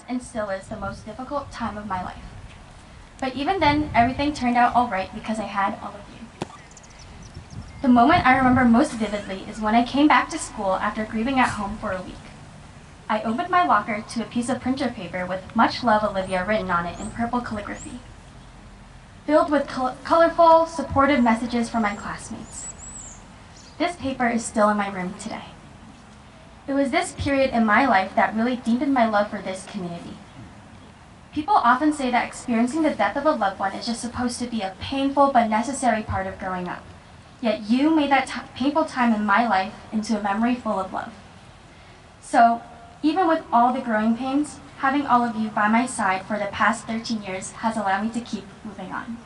and still is the most difficult time of my life. But even then, everything turned out all right because I had all of you. The moment I remember most vividly is when I came back to school after grieving at home for a week. I opened my locker to a piece of printer paper with "Much love, Olivia" written on it in purple calligraphy, filled with colorful, supportive messages from my classmates. This paper is still in my room today. It was this period in my life that really deepened my love for this community. People often say that experiencing the death of a loved one is just supposed to be a painful but necessary part of growing up. Yet you made that painful time in my life into a memory full of love. So, even with all the growing pains, having all of you by my side for the past 13 years has allowed me to keep moving on.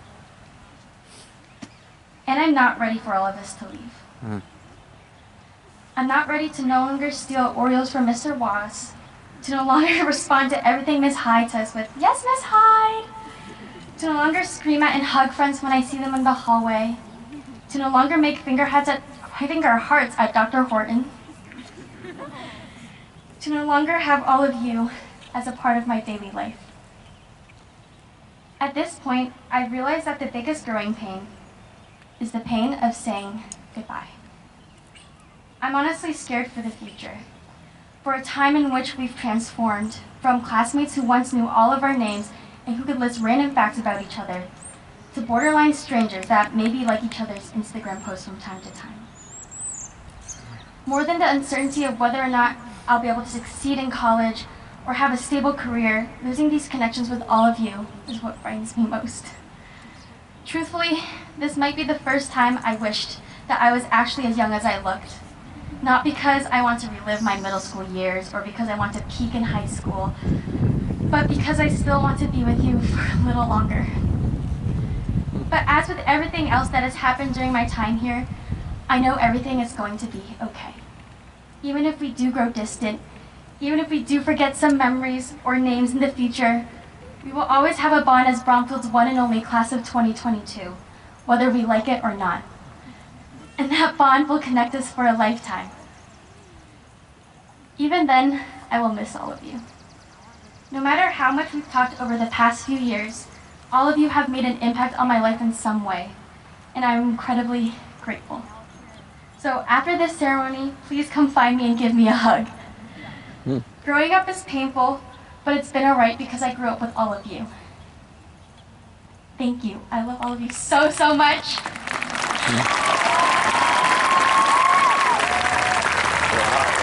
And I'm not ready for all of this to leave. I'm not ready to no longer steal Oreos from Mr. Wass, to no longer respond to everything Miss Hyde says with, "Yes, Miss Hyde," to no longer scream at and hug friends when I see them in the hallway, to no longer make finger hearts at Dr. Horton, to no longer have all of you as a part of my daily life. At this point, I realize that the biggest growing pain is the pain of saying goodbye. I'm honestly scared for the future, for a time in which we've transformed from classmates who once knew all of our names and who could list random facts about each other, to borderline strangers that maybe like each other's Instagram posts from time to time. More than the uncertainty of whether or not I'll be able to succeed in college or have a stable career, losing these connections with all of you is what frightens me most. Truthfully, this might be the first time I wished that I was actually as young as I looked. Not because I want to relive my middle school years or because I want to peak in high school, but because I still want to be with you for a little longer. But as with everything else that has happened during my time here, I know everything is going to be okay. Even if we do grow distant, even if we do forget some memories or names in the future, we will always have a bond as Bromfield's one and only class of 2022, whether we like it or not. And that bond will connect us for a lifetime. Even then, I will miss all of you. No matter how much we've talked over the past few years, all of you have made an impact on my life in some way, and I'm incredibly grateful. So after this ceremony, please come find me and give me a hug. Growing up is painful, but it's been alright because I grew up with all of you. Thank you. I love all of you so, so much.